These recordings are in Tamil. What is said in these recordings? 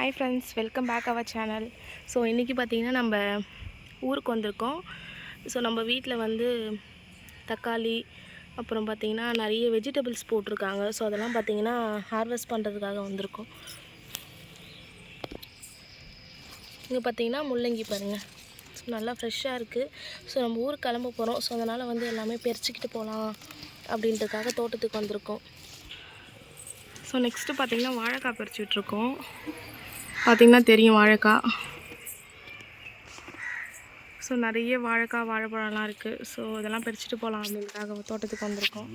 Hi friends, welcome back our channel. So இன்றைக்கி பார்த்திங்கன்னா நம்ம ஊருக்கு வந்திருக்கோம். ஸோ நம்ம வீட்டில் வந்து தக்காளி அப்புறம் பார்த்திங்கன்னா நிறைய வெஜிடபிள்ஸ் போட்டிருக்காங்க. ஸோ அதெல்லாம் பார்த்திங்கன்னா ஹார்வெஸ்ட் பண்ணுறதுக்காக வந்திருக்கோம். இங்கே பார்த்திங்கன்னா முள்ளங்கி பாருங்கள், ஸோ நல்லா ஃப்ரெஷ்ஷாக இருக்குது. ஸோ நம்ம ஊருக்கு கிளம்ப போகிறோம். ஸோ அதனால் வந்து எல்லாமே பறிச்சுக்கிட்டு போகலாம் அப்படின்றதுக்காக தோட்டத்துக்கு வந்திருக்கோம். ஸோ நெக்ஸ்ட்டு பார்த்திங்கன்னா வாழைக்காய் பறிச்சுட்ருக்கோம். பார்த்திங்கன்னா தெரியும் வாழைக்காய். ஸோ நிறைய வாழைக்காய் வாழைப்பழம்லாம் இருக்குது. ஸோ இதெல்லாம் பறிச்சுட்டு போகலாம் அப்படின்றதுக்காக தோட்டத்துக்கு வந்திருக்கோம்.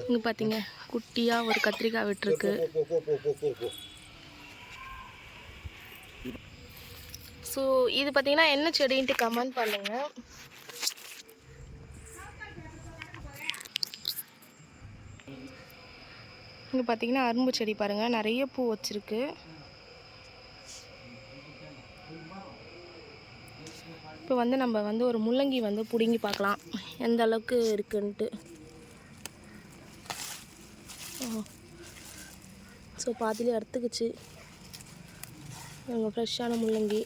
இங்கே பார்த்தீங்க குட்டியாக ஒரு கத்திரிக்காய் விட்டுருக்கு. ஸோ இது பார்த்திங்கன்னா என்ன செடின்ட்டு கமெண்ட் பண்ணுங்கள். இங்கே பார்த்தீங்கன்னா அரும்பு செடி பாருங்கள், நிறைய பூ வச்சுருக்கு. இப்போ வந்து நம்ம வந்து ஒரு முள்ளங்கி வந்து பிடுங்கி பார்க்கலாம் எந்த அளவுக்கு இருக்குன்ட்டு. ஸோ பாதிலே அறுத்துக்குச்சு. இங்கே ஃப்ரெஷ்ஷான முள்ளங்கி.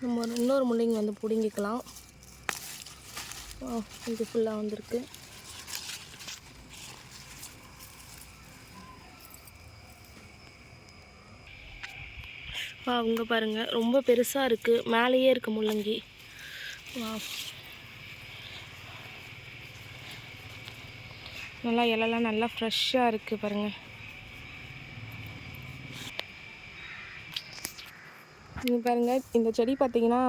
நம்ம இன்னொரு முள்ளங்கி வந்து பிடுங்கிக்கலாம். இது ஃபுல்லாக வந்திருக்கு. அவங்க பாருங்கள் ரொம்ப பெருசாக இருக்குது, மேலேயே இருக்குது முள்ளங்கி. நல்லா இலெல்லாம் நல்லா ஃப்ரெஷ்ஷாக இருக்குது பாருங்கள். இங்கே பாருங்கள், இந்த செடி பார்த்திங்கன்னா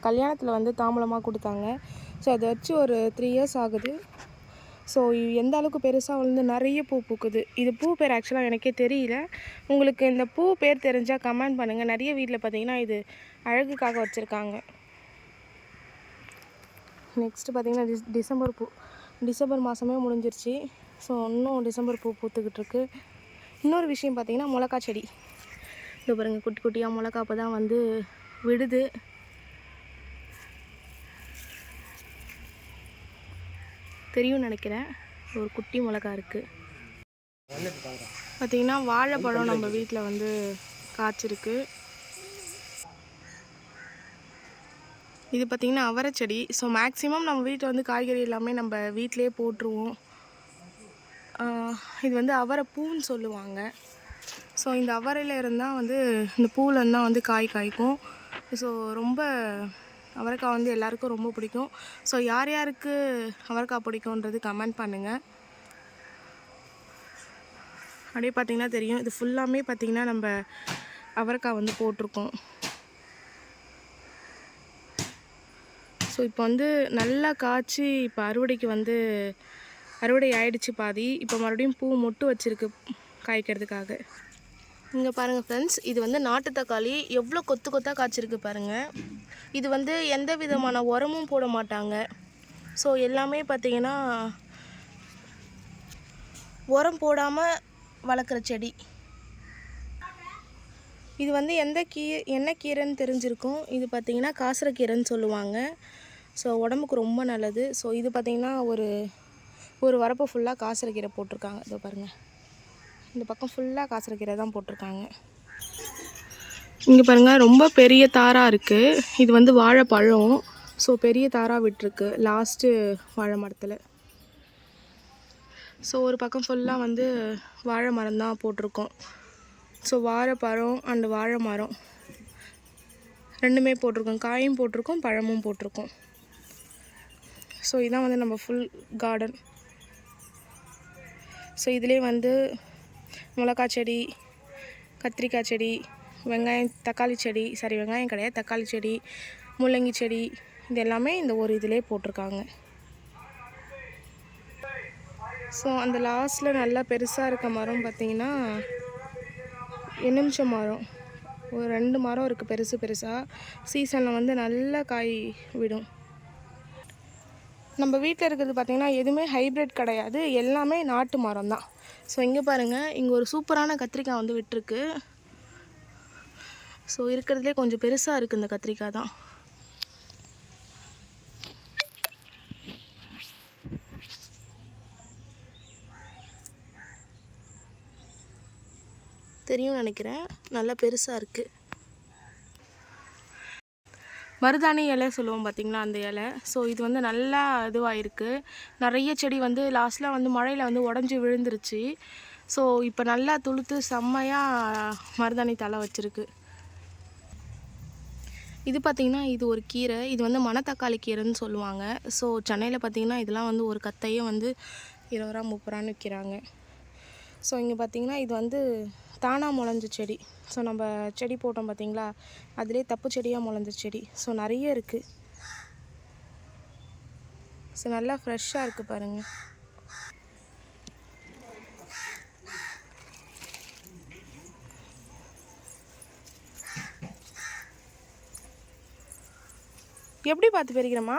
கல்யாணத்தில் வந்து தாம்பூலமாக கொடுத்தாங்க. ஸோ அதை வச்சு ஒரு 3 இயர்ஸ் ஆகுது. ஸோ எந்த அளவுக்கு பெருசாக வந்து நிறைய பூ பூக்குது. இது பூ பேர் ஆக்சுவலாக எனக்கே தெரியல. உங்களுக்கு இந்த பூ பேர் தெரிஞ்சால் கமெண்ட் பண்ணுங்கள். நிறைய வீட்டில் பார்த்திங்கன்னா இது அழகுக்காக வச்சுருக்காங்க. நெக்ஸ்ட்டு பார்த்திங்கன்னா டிசம்பர் பூ. டிசம்பர் மாதமே முடிஞ்சிருச்சு. ஸோ இன்னும் டிசம்பர் பூ பூத்துக்கிட்டு இருக்கு. இன்னொரு விஷயம் பார்த்திங்கன்னா மிளகா செடி. இது பாருங்கள், குட்டி குட்டியாக மிளகா அப்போ தான் வந்து விடுது. தெரியும் நினைக்கிறேன், ஒரு குட்டி மிளகா இருக்குது. பார்த்திங்கன்னா வாழைப்பழம் நம்ம வீட்டில் வந்து காய்ச்சிருக்கு. இது பார்த்திங்கன்னா அவரை செடி. ஸோ மேக்ஸிமம் நம்ம வீட்டில் வந்து காய்கறி எல்லாமே நம்ம வீட்டிலே போட்டுருவோம். இது வந்து அவரை பூன்னு சொல்லுவாங்க. ஸோ இந்த அவரையில் இருந்தால் வந்து இந்த பூவில் இருந்தால் வந்து காய்க்கும். ஸோ ரொம்ப அவரைக்காய் வந்து எல்லாருக்கும் ரொம்ப பிடிக்கும். ஸோ யார் யாருக்கு அவரைக்காய் பிடிக்குன்றது கமெண்ட் பண்ணுங்கள். அப்படியே பார்த்திங்கன்னா தெரியும், இது ஃபுல்லாமே பார்த்திங்கன்னா நம்ம அவரைக்காய் வந்து போட்டிருக்கோம். ஸோ இப்போ வந்து நல்லா காய்ச்சி இப்போ அறுவடைக்கு வந்து அறுவடை ஆயிடுச்சு பாதி. இப்போ மறுபடியும் பூ மொட்டு வச்சுருக்கு காய்க்கிறதுக்காக. இங்கே பாருங்கள் ஃப்ரெண்ட்ஸ், இது வந்து நாட்டு தக்காளி எவ்வளோ கொத்து கொத்தாக காய்ச்சிருக்கு பாருங்கள். இது வந்து எந்த விதமான உரமும் போட மாட்டாங்க. ஸோ எல்லாமே பார்த்திங்கன்னா உரம் போடாமல் வளர்க்குற செடி. இது வந்து என்ன கீரைன்னு தெரிஞ்சிருக்கும். இது பார்த்திங்கன்னா காசரக்கீரைன்னு சொல்லுவாங்க. ஸோ உடம்புக்கு ரொம்ப நல்லது. ஸோ இது பார்த்திங்கன்னா ஒரு வரப்பு ஃபுல்லாக காசரக்கீரை போட்டிருக்காங்க. இதோ பாருங்கள், இந்த பக்கம் ஃபுல்லாக காசரக்கீரை தான் போட்டிருக்காங்க. இங்கே பாருங்கள், ரொம்ப பெரிய தாராக இருக்குது. இது வந்து வாழைப்பழம். ஸோ பெரிய தாராக விட்டுருக்கு லாஸ்ட்டு வாழை மரத்தில். ஸோ ஒரு பக்கம் ஃபுல்லாக வந்து வாழை மரம் தான் போட்டிருக்கோம். ஸோ வாழைப்பழம் அண்டு வாழை மரம் ரெண்டுமே போட்டிருக்கோம். காயும் போட்டிருக்கோம், பழமும் போட்டிருக்கோம். ஸோ இதான் வந்து நம்ம ஃபுல் கார்டன். ஸோ இதிலே வந்து மிளகாய் செடி, கத்திரிக்காய் செடி, தக்காளி செடி, வெங்காயம் கிடையாது, தக்காளி செடி, முள்ளங்கி செடி, இது எல்லாமே இந்த ஒரு இதிலே போட்டிருக்காங்க. ஸோ அந்த லாஸ்ட்டில் நல்லா பெருசாக இருக்க மரம் பார்த்திங்கன்னா எலுமிச்சை மரம். ஒரு 2 மரம் இருக்குது பெருசு பெருசாக. சீசனில் வந்து நல்லா காய் விடும். நம்ம வீட்டில் இருக்கிறது பார்த்திங்கன்னா எதுவுமே ஹைப்ரிட் கிடையாது, எல்லாமே நாட்டு மரம் தான். ஸோ இங்கே பாருங்கள், இங்கே ஒரு சூப்பரான கத்திரிக்காய் வந்து விட்டுருக்கு. ஸோ இருக்கிறதுலே கொஞ்சம் பெருசாக இருக்குது இந்த கத்திரிக்காய் தான். தெரியும்னு நினைக்கிறேன். நல்லா பெருசாக இருக்குது. மருதாணி இலை சொல்லுவோம் பார்த்திங்களா, அந்த இலை. ஸோ இது வந்து நல்லா இதுவாக இருக்குது. நிறைய செடி வந்து லாஸ்ட்டில் வந்து மழையில் வந்து உடஞ்சி விழுந்துருச்சு. ஸோ இப்போ நல்லா துளுத்து செம்மையாக மருதாணி தலை வச்சுருக்கு. இது பார்த்திங்கன்னா இது ஒரு கீரை. இது வந்து மணத்தக்காளி கீரைன்னு சொல்லுவாங்க. ஸோ சென்னையில் பார்த்திங்கன்னா இதெல்லாம் வந்து ஒரு கத்தையே வந்து 20 ரூபா 30 ரூபான்னு விற்கிறாங்க. ஸோ இங்கே பார்த்திங்கன்னா இது வந்து தானாக முளைஞ்ச செடி. ஸோ நம்ம செடி போட்டோம் பார்த்திங்களா, அதிலே தப்பு செடியாக முளைஞ்ச செடி. ஸோ நிறைய இருக்குது. ஸோ நல்லா ஃப்ரெஷ்ஷாக இருக்குது பாருங்கள். எப்படி பார்த்து பறிக்கிறேம்மா?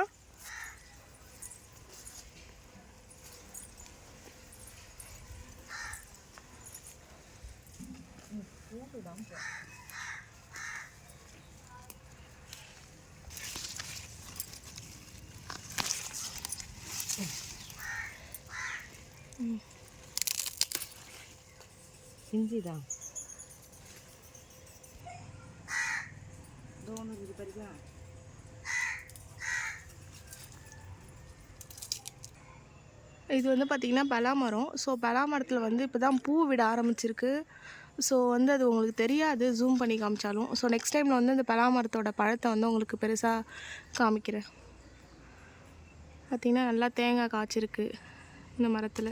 இஞ்சிதான் இது பறிக்கலாம். இது வந்து பார்த்திங்கன்னா பலாமரம். ஸோ பலாமரத்தில் வந்து இப்போ தான் பூ விட ஆரம்பிச்சிருக்கு. ஸோ வந்து அது உங்களுக்கு தெரியாது ஜூம் பண்ணி காமிச்சாலும். ஸோ நெக்ஸ்ட் டைமில் வந்து அந்த பலாமரத்தோட பழத்தை வந்து உங்களுக்கு பெருசாக காமிக்கிறேன். பார்த்திங்கன்னா நல்லா தேங்காய் காய்ச்சிருக்கு இந்த மரத்தில்.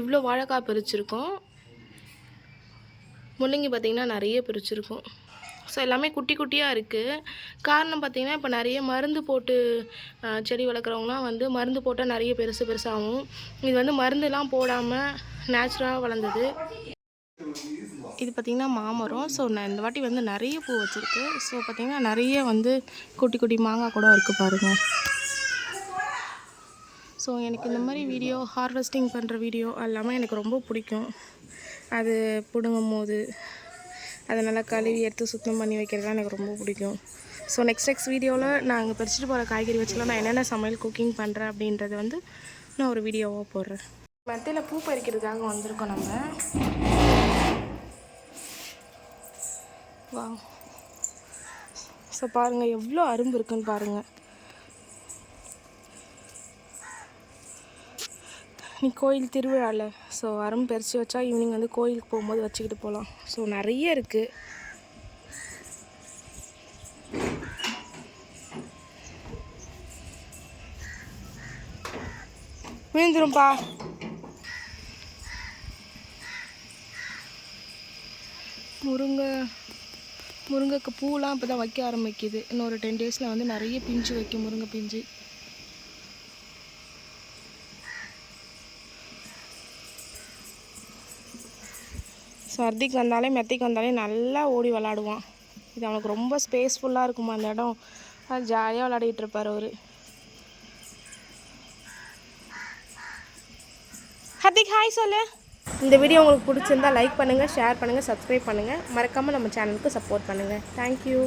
இவ்வளோ வாழைக்காய் பறிச்சிருக்கோம். முள்ளங்கி பார்த்திங்கன்னா நிறைய பறிச்சிருக்கோம். ஸோ எல்லாமே குட்டி குட்டியாக இருக்குது. காரணம் பார்த்திங்கன்னா இப்போ நிறைய மருந்து போட்டு செடி வளர்க்குறவங்களாம் வந்து மருந்து போட்டால் நிறைய பெருசாகும். இது வந்து மருந்துலாம் போடாமல் நேச்சுரலாக வளர்ந்தது. இது பார்த்திங்கன்னா மாமரம். ஸோ நான் இந்த வாட்டி வந்து நிறைய பூ வச்சுருக்கு. ஸோ பார்த்திங்கன்னா நிறைய வந்து குட்டி குட்டி மாங்காய் கூட இருக்குது பாருங்கள். ஸோ எனக்கு இந்த மாதிரி வீடியோ ஹார்வெஸ்டிங் பண்ணுற வீடியோ எல்லாமே எனக்கு ரொம்ப பிடிக்கும். அது பிடுங்கும் போது அதை நல்லா கழுவி எடுத்து சுத்தம் பண்ணி வைக்கிறதுலாம் எனக்கு ரொம்ப பிடிக்கும். ஸோ நெக்ஸ்ட் வீடியோவில் நாங்கள் பறிச்சுட்டு போகிற காய்கறி வச்சுலாம் நான் என்னென்ன சமையல் குக்கிங் பண்ணுறேன் அப்படின்றத வந்து நான் ஒரு வீடியோவாக போடுறேன். மத்தியில் பூ பறிக்கிறதுக்காக வந்திருக்கோம் நம்ம. வா, ஸோ பாருங்கள் எவ்வளோ அரும்பு இருக்குன்னு பாருங்கள். நீ கோயில் திருவிழாவில் ஸோ அரும்பு பறித்து வச்சா ஈவினிங் வந்து கோயிலுக்கு போகும்போது வச்சுக்கிட்டு போகலாம். ஸோ நிறைய இருக்குது. விழுந்துரும்பா. முருங்கைக்கு பூலாம் இப்போ தான் வைக்க ஆரம்பிக்குது. இன்னொரு 10 டேஸில் வந்து நிறைய பிஞ்சு வைக்கும் முருங்கை பிஞ்சு. ஸோ அர்த்திக்கு வந்தாலே மெத்திக்கு வந்தாலே நல்லா ஓடி விளாடுவான். இது அவனுக்கு ரொம்ப ஸ்பேஸ்ஃபுல்லாக இருக்குமா அந்த இடம். அது ஜாலியாக விளையாடிட்டு இருப்பார் அவர். ஹர்திக் ஹாய் சொல்லு. இந்த வீடியோ உங்களுக்கு பிடிச்சிருந்தா லைக் பண்ணுங்கள், ஷேர் பண்ணுங்கள், சப்ஸ்கிரைப் பண்ணுங்கள். மறக்காமல் நம்ம சேனலுக்கு சப்போர்ட் பண்ணுங்கள். தேங்க்யூ.